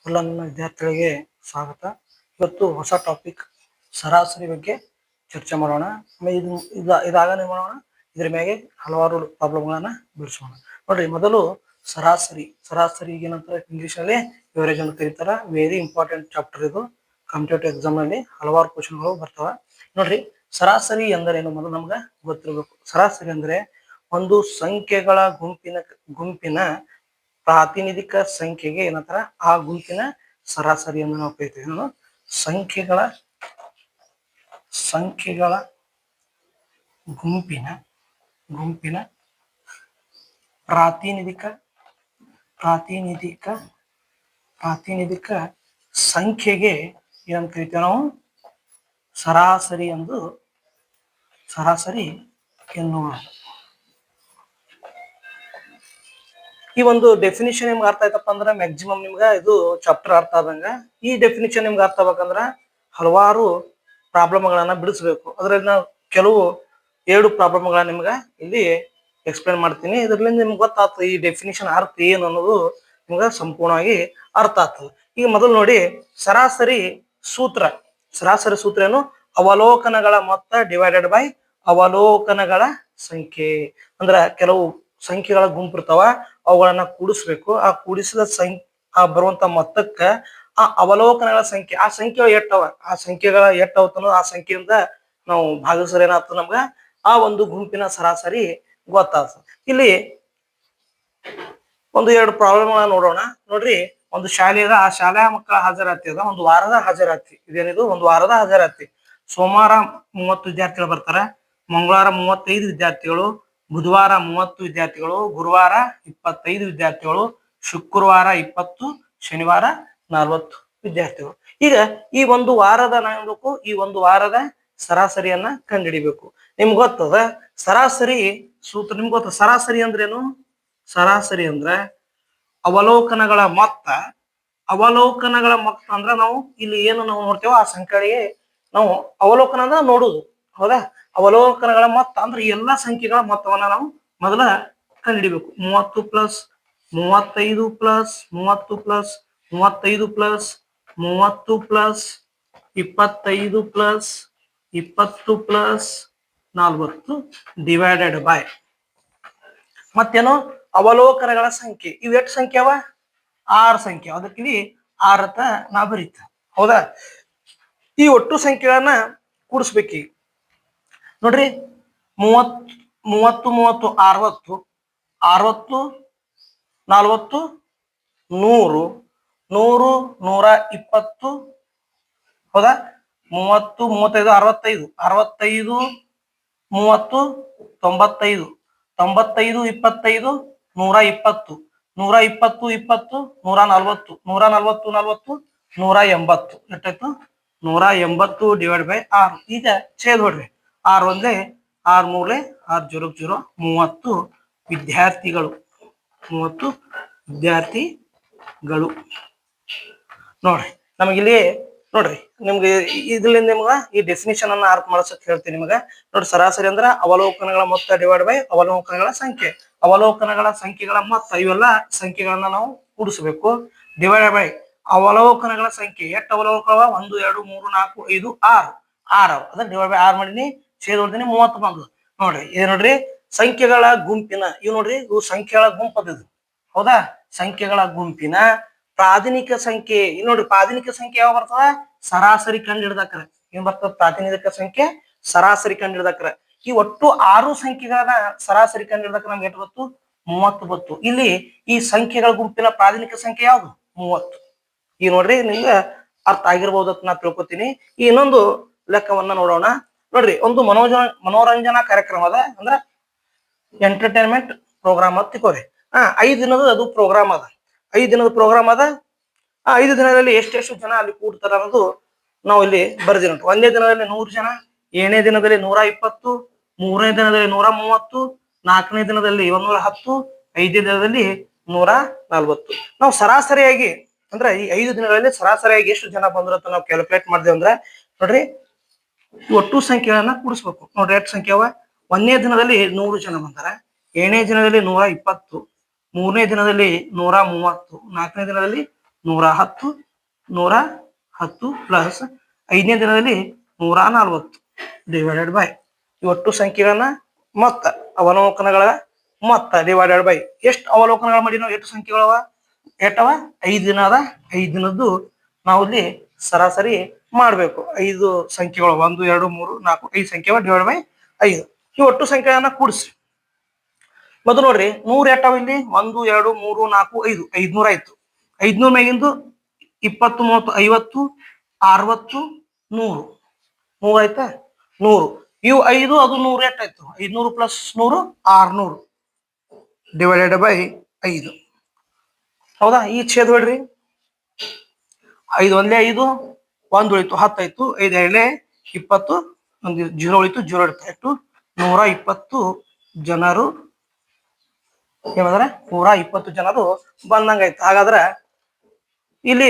ಎಲ್ಲ ನನ್ನ ವಿದ್ಯಾರ್ಥಿಗಳಿಗೆ ಸ್ವಾಗತ. ಇವತ್ತು ಹೊಸ ಟಾಪಿಕ್ ಸರಾಸರಿ ಬಗ್ಗೆ ಚರ್ಚೆ ಮಾಡೋಣ. ಇದಾಗನೇ ಮಾಡೋಣ. ಇದ್ರ ಮೇಲೆ ಹಲವಾರು ಪ್ರಾಬ್ಲಮ್ಗಳನ್ನ ಬಿಡಿಸೋಣ. ನೋಡ್ರಿ, ಮೊದಲು ಸರಾಸರಿ ಏನಂತ ಇಂಗ್ಲಿಷ್ ನಲ್ಲಿ ಎವರೇಜ್ ಅಂತ ಕರೀತಾರ. ವೆರಿ ಇಂಪಾರ್ಟೆಂಟ್ ಚಾಪ್ಟರ್ ಇದು. ಕಾಂಪಿಟೇಟಿವ್ ಎಕ್ಸಾಮ್ ನಲ್ಲಿ ಹಲವಾರು ಕ್ವಶನ್ಗಳು ಬರ್ತಾವ. ನೋಡ್ರಿ, ಸರಾಸರಿ ಎಂದರೇನು ಮೊದಲು ನಮ್ಗೆ ಗೊತ್ತಿರಬೇಕು. ಸರಾಸರಿ ಅಂದ್ರೆ ಒಂದು ಸಂಖ್ಯೆಗಳ ಗುಂಪಿನ ಪ್ರಾತಿನಿಧಿಕ ಸಂಖ್ಯೆಗೆ ಏನಂತಾರ, ಆ ಗುಂಪಿನ ಸರಾಸರಿಯನ್ನು ನಾವು ಕರಿತೀವಿ. ಸಂಖ್ಯೆಗಳ ಗುಂಪಿನ ಪ್ರಾತಿನಿಧಿಕ ಸಂಖ್ಯೆಗೆ ಏನಂತ ಕರಿತೀವಿ ನಾವು, ಸರಾಸರಿ ಎನ್ನುವ. ಈ ಒಂದು ಡೆಫಿನಿಷನ್ ನಿಮ್ಗೆ ಅರ್ಥ ಆಯ್ತಪ್ಪ ಅಂದ್ರೆ ಮ್ಯಾಕ್ಸಿಮಮ್ ನಿಮ್ಗೆ ಇದು ಚಾಪ್ಟರ್ ಅರ್ಥ ಆದಂಗ. ಈ ಡೆಫಿನಿಷನ್ ನಿಮ್ಗೆ ಅರ್ಥ ಆಗ್ಬೇಕಂದ್ರ ಹಲವಾರು ಪ್ರಾಬ್ಲಮ್ಗಳನ್ನ ಬಿಡಿಸ್ಬೇಕು. ಅದ್ರಲ್ಲಿ ನಾವು ಕೆಲವು 2 ಪ್ರಾಬ್ಲಮ್ಗಳನ್ನ ನಿಮ್ಗೆ ಇಲ್ಲಿ ಎಕ್ಸ್ಪ್ಲೇನ್ ಮಾಡ್ತೀನಿ. ಇದರಿಂದ ನಿಮ್ಗೆ ಗೊತ್ತಾಗ್ತದೆ ಈ ಡೆಫಿನಿಷನ್ ಅರ್ಥ ಏನು ಅನ್ನೋದು ನಿಮ್ಗೆ ಸಂಪೂರ್ಣವಾಗಿ ಅರ್ಥ ಆಗ್ತದೆ. ಈಗ ಮೊದಲು ನೋಡಿ, ಸರಾಸರಿ ಸೂತ್ರ ಏನು? ಅವಲೋಕನಗಳ ಮೊತ್ತ ಡಿವೈಡೆಡ್ ಬೈ ಅವಲೋಕನಗಳ ಸಂಖ್ಯೆ. ಅಂದ್ರ ಕೆಲವು ಸಂಖ್ಯೆಗಳ ಗುಂಪು ಇರ್ತಾವ, ಅವುಗಳನ್ನ ಕೂಡಿಸ್ಬೇಕು. ಆ ಕೂಡಿಸಿದ ಬರುವಂತ ಮೊತ್ತಕ್ಕ ಆ ಅವಲೋಕನಗಳ ಸಂಖ್ಯೆ, ಆ ಸಂಖ್ಯೆಗಳ ಎಟ್ಟವತನೋ ಆ ಸಂಖ್ಯೆಯಿಂದ ನಾವು ಭಾಗಿಸಿದ್ರೆ ಏನಾಗ್ತದೆ, ನಮ್ಗ ಆ ಒಂದು ಗುಂಪಿನ ಸರಾಸರಿ ಗೊತ್ತಾಗ್ತದೆ. ಇಲ್ಲಿ 1-2 ಪ್ರಾಬ್ಲಮ್ಗಳನ್ನ ನೋಡೋಣ. ನೋಡ್ರಿ, ಒಂದು ಶಾಲೆ ಅದ, ಆ ಶಾಲಾ ಮಕ್ಕಳ ಹಾಜರಾತಿ ಅದ, ಒಂದು ವಾರದ ಹಾಜರಾತಿ. ಇದೇನಿದು? ಒಂದು ವಾರದ ಹಾಜರಾತಿ. ಸೋಮವಾರ 30 ವಿದ್ಯಾರ್ಥಿಗಳು ಬರ್ತಾರೆ, ಮಂಗಳವಾರ 35 ವಿದ್ಯಾರ್ಥಿಗಳು, ಬುಧವಾರ 30 ವಿದ್ಯಾರ್ಥಿಗಳು, ಗುರುವಾರ 25 ವಿದ್ಯಾರ್ಥಿಗಳು, ಶುಕ್ರವಾರ 20, ಶನಿವಾರ 40 ವಿದ್ಯಾರ್ಥಿಗಳು. ಈಗ ಈ ಒಂದು ವಾರದ ಈ ಒಂದು ವಾರದ ಸರಾಸರಿಯನ್ನ ಕಂಡುಹಿಡಿಬೇಕು. ನಿಮ್ಗೆ ಗೊತ್ತದ ಸರಾಸರಿ ಸೂತ್ರ? ನಿಮ್ಗೆ ಗೊತ್ತ ಸರಾಸರಿ ಅಂದ್ರೇನು? ಸರಾಸರಿ ಅಂದ್ರೆ ಅವಲೋಕನಗಳ ಮೊತ್ತ. ಅಂದ್ರೆ ನಾವು ಇಲ್ಲಿ ಏನು ನಾವು ನೋಡ್ತೇವೋ ಆ ಸಂಖ್ಯೆಗಳಿಗೆ ನಾವು ಅವಲೋಕನ ಅಂದ್ರೆ ನೋಡುದು, ಹೌದಾ? ಅವಲೋಕನಗಳ ಮೊತ್ತ ಅಂದ್ರೆ ಎಲ್ಲಾ ಸಂಖ್ಯೆಗಳ ಮೊತ್ತವನ್ನ ನಾವು ಮೊದಲ ಕಂಡುಹಿಡಿಬೇಕು. 30 plus 35 plus 30 plus 35 plus 30 plus 25 plus 20 plus 40 divided by ಮತ್ತೇನು? ಅವಲೋಕನಗಳ ಸಂಖ್ಯೆ. ಇವು ಎಷ್ಟು ಸಂಖ್ಯೆ ಅವ? 6 ಸಂಖ್ಯೆ. ಅದಕ್ಕೆ ಇಲ್ಲಿ 6 ಅಂತ ನಾ ಬರೀತ, ಹೌದಾ? ಈ ಒಟ್ಟು ಸಂಖ್ಯೆಗಳನ್ನ ಕೂಡಿಸ್ಬೇಕು. ನೋಡ್ರಿ, 30 30 60 60 40 100 100 120, ಹೌದಾ? 30 35 65 65 30 95 95 25 120 120 120 140 140 180 ಎಷ್ಟಾಯ್ತು? 180 ಡಿವೈಡ್ ಬೈ 6. ಈಗ ಛೇದ್ ಹೊಡ್ರಿ. 6 ಒಂದೇ 6 ಮೂಲೆ 6 0 0 30 ವಿದ್ಯಾರ್ಥಿಗಳು. ನೋಡ್ರಿ, ನಮಗಿಲ್ಲಿ ನೋಡ್ರಿ, ನಿಮ್ಗೆ ಇದ್ರಲ್ಲಿ ನಿಮ್ಗ ಈ ಡೆಫಿನಿಷನ್ ಅನ್ನ ಅರ್ಥ ಮಾಡಿಸಕ್ ಹೇಳ್ತೀನಿ ನಿಮ್ಗ. ನೋಡ್ರಿ, ಸರಾಸರಿ ಅಂದ್ರ ಅವಲೋಕನಗಳ ಮೊತ್ತ ಡಿವೈಡ್ ಬೈ ಅವಲೋಕನಗಳ ಸಂಖ್ಯೆ. ಅವಲೋಕನಗಳ ಸಂಖ್ಯೆಗಳ ಮೊತ್ತ, ಇವೆಲ್ಲ ಸಂಖ್ಯೆಗಳನ್ನ ನಾವು ಕೂಡಿಸಬೇಕು. ಡಿವೈಡ್ ಬೈ ಅವಲೋಕನಗಳ ಸಂಖ್ಯೆ. ಎಷ್ಟು ಅವಲೋಕನ? 1 2 3 4 5 6 ಅದನ್ನ ಡಿವೈಡ್ ಬೈ 6 ಮಾಡೀನಿ, ಛೇದ್ ಹೊಡ್ತೀನಿ, 30 ಬಂದು. ನೋಡ್ರಿ, ಇದು ನೋಡ್ರಿ ಸಂಖ್ಯೆಗಳ ಗುಂಪಿನ, ಇವು ನೋಡ್ರಿ, ಇವು ಸಂಖ್ಯೆಗಳ ಗುಂಪದ, ಹೌದಾ? ಸಂಖ್ಯೆಗಳ ಗುಂಪಿನ ಪ್ರಾತಿನಿಧಿಕ ಸಂಖ್ಯೆ. ಇಲ್ಲಿ ನೋಡ್ರಿ, ಪ್ರಾತಿನಿಧಿಕ ಸಂಖ್ಯೆ ಯಾವ ಬರ್ತದ? ಸರಾಸರಿ ಕಂಡು ಹಿಡ್ದಕ್ರ. ಏನ್ ಬರ್ತದ? ಪ್ರಾತಿನಿಧಿಕ ಸಂಖ್ಯೆ ಸರಾಸರಿ ಕಂಡು ಹಿಡ್ದಕ್ರ. ಈ ಒಟ್ಟು 6 ಸಂಖ್ಯೆಗಳನ್ನ ಸರಾಸರಿ ಕಂಡು ಹಿಡ್ದಕ್ರ ನಮ್ಗೆ ಎಷ್ಟು ಬತ್ತು? 30 ಬತ್ತು. ಇಲ್ಲಿ ಈ ಸಂಖ್ಯೆಗಳ ಗುಂಪಿನ ಪ್ರಾತಿನಿಧಿಕ ಸಂಖ್ಯೆ ಯಾವುದು? 30. ಈ ನೋಡ್ರಿ, ನಿಮ್ಗೆ ಅರ್ಥ ಆಗಿರ್ಬೋದು ಅಂತ ನಾ ತಿಳ್ಕೊತೀನಿ. ಈ ಇನ್ನೊಂದು ಲೆಕ್ಕವನ್ನ ನೋಡೋಣ. ನೋಡ್ರಿ, ಒಂದು ಮನೋರಂಜನಾ ಕಾರ್ಯಕ್ರಮ ಅದ, ಅಂದ್ರ ಎಂಟರ್ಟೈನ್ಮೆಂಟ್ ಪ್ರೋಗ್ರಾಮ್ ಅಂತ ತಿಳ್ಕೊರಿ. 5 ದಿನದ ಅದು ಪ್ರೋಗ್ರಾಮ್ ಅದ. 5 ದಿನದ ಪ್ರೋಗ್ರಾಮ್ ಅದ. ಆ 5 ದಿನದಲ್ಲಿ ಎಷ್ಟೆಷ್ಟು ಜನ ಅಲ್ಲಿ ಕೂಡ್ತಾರ ಅನ್ನೋದು ನಾವು ಇಲ್ಲಿ ಬರ್ದಿನ. 1ನೇ ದಿನದಲ್ಲಿ 100 ಜನ, 7ನೇ ದಿನದಲ್ಲಿ 120, 3ನೇ ದಿನದಲ್ಲಿ 130, 4ನೇ ದಿನದಲ್ಲಿ 110, 5ನೇ ದಿನದಲ್ಲಿ 140. ನಾವು ಸರಾಸರಿಯಾಗಿ ಅಂದ್ರೆ ಈ 5 ದಿನಗಳಲ್ಲಿ ಸರಾಸರಿಯಾಗಿ ಎಷ್ಟು ಜನ ಬಂದ್ರು ಅಂತ ನಾವು ಕ್ಯಾಲ್ಕುಲೇಟ್ ಮಾಡಿದೆವು ಅಂದ್ರೆ, ನೋಡ್ರಿ, ಒಟ್ಟು ಸಂಖ್ಯೆಗಳನ್ನ ಕೂಡಿಸ್ಬೇಕು. ನೋಡ್ರಿ, ಎಷ್ಟು ಸಂಖ್ಯೆ ಅವ? 1ನೇ ದಿನದಲ್ಲಿ 100 ಜನ ಬಂದಾರ, 7ನೇ ದಿನದಲ್ಲಿ 120, 3ನೇ ದಿನದಲ್ಲಿ 130, 4ನೇ ದಿನದಲ್ಲಿ 110 110 ಪ್ಲಸ್ 5ನೇ ದಿನದಲ್ಲಿ 140 ಡಿವೈಡೆಡ್ ಬೈ ಈ ಒಟ್ಟು ಸಂಖ್ಯೆಗಳನ್ನ ಮೊತ್ತ ಅವಲೋಕನಗಳ ಮೊತ್ತ ಡಿವೈಡೆಡ್ ಬೈ ಎಷ್ಟು ಅವಲೋಕನಗಳು ಮಾಡಿ ನಾವು ಎಷ್ಟು ಸಂಖ್ಯೆಗಳವ ಎಷ್ಟವ 5 ದಿನ ಅದ 5 ದಿನದ್ದು ನಾವು ಇಲ್ಲಿ ಸರಾಸರಿ ಮಾಡ್ಬೇಕು 5 ಸಂಖ್ಯೆಗಳು 1 2 3 4 5 ಸಂಖ್ಯೆಗಳ ಡಿವೈಡ್ ಬೈ 5 ಈ ಒಟ್ಟು ಸಂಖ್ಯೆಗಳನ್ನ ಕೂಡಿಸಿ ಮೊದಲು ನೋಡ್ರಿ 100 ಎಷ್ಟವ ಇಲ್ಲಿ 1 2 3 4 5 500 ಆಯ್ತು 500 ಮ್ಯಾಗಿಂದು 20 30 50 60 100 100 ಆಯ್ತಾ 100 ಇವು 5 ಅದು 100 ಎಷ್ಟಾಯ್ತು 500 ಪ್ಲಸ್ 100 600 ಡಿವೈಡೆಡ್ ಬೈ 5 ಹೌದಾ ಈ ಛೇದ ಬಿಡ್ರಿ 5 ಒಂದೇ 5 1 ಉಳಿತು 10 ಆಯ್ತು 5 ಎರಡೇ 20 ಒಂದು 0 ಉಳಿತು 0 ಇಡ್ತಾ 120 ಜನರು ಏನಂದ್ರೆ 120 ಜನರು ಬಂದಂಗಾಯ್ತು ಹಾಗಾದ್ರೆ ಇಲ್ಲಿ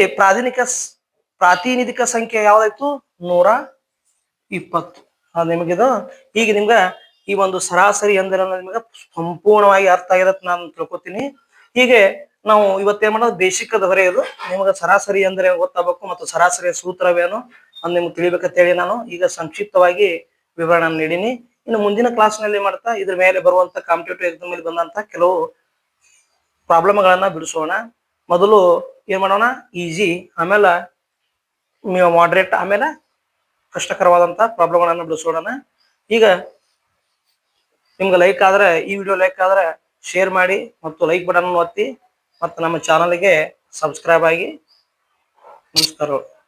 ಪ್ರಾತಿನಿಧಿಕ ಸಂಖ್ಯೆ ಯಾವ್ದಾಯ್ತು 120 ಅದು ನಿಮಗಿದು ಈಗ ನಿಮ್ಗ ಈ ಒಂದು ಸರಾಸರಿ ಅಂದ್ರೆ ನಿಮ್ಗೆ ಸಂಪೂರ್ಣವಾಗಿ ಅರ್ಥ ಆಗಿದೆ ನಾನು ತಿಳ್ಕೊತೀನಿ ಹೀಗೆ ನಾವು ಇವತ್ತೇನ್ ಮಾಡೋದು ಬೇಸಿಕ್ ಬರೆಯೋದು ನಿಮ್ಗೆ ಸರಾಸರಿ ಅಂದ್ರೆ ಗೊತ್ತಾಗಬೇಕು ಮತ್ತು ಸರಾಸರಿಯ ಸೂತ್ರವೇನು ಅದು ನಿಮ್ಗೆ ತಿಳಿಬೇಕಂತ ಹೇಳಿ ನಾನು ಈಗ ಸಂಕ್ಷಿಪ್ತವಾಗಿ ವಿವರಣೆ ನೀಡೀನಿ ಇನ್ನು ಮುಂದಿನ ಕ್ಲಾಸ್ ನಲ್ಲಿ ಮಾಡ್ತಾ ಇದ್ರ ಮೇಲೆ ಬರುವಂತ ಕಾಂಪಿಟೇಟಿವ್ ಎಕ್ಸಾಮ್ ಮೇಲೆ ಬಂದಂತ ಕೆಲವು ಪ್ರಾಬ್ಲಮ್ಗಳನ್ನ ಬಿಡಿಸೋಣ ಮೊದಲು ಏನ್ ಮಾಡೋಣ ಈಜಿ ಆಮೇಲೆ ಮಾಡ್ರೇಟ್ ಆಮೇಲೆ ಕಷ್ಟಕರವಾದಂತ ಪ್ರಾಬ್ಲಮ್ಗಳನ್ನ ಬಿಡಿಸೋಣ ಈಗ ನಿಮ್ಗೆ ಲೈಕ್ ಆದ್ರೆ ಈ ವಿಡಿಯೋ ಲೈಕ್ ಆದ್ರೆ ಶೇರ್ ಮಾಡಿ ಮತ್ತು ಲೈಕ್ ಬಟನ್ ಒತ್ತಿ ಮತ್ತು ನಮ್ಮ ಚಾನಲ್ಗೆ ಸಬ್ಸ್ಕ್ರೈಬ್ ಆಗಿ ನಮಸ್ಕಾರಗಳು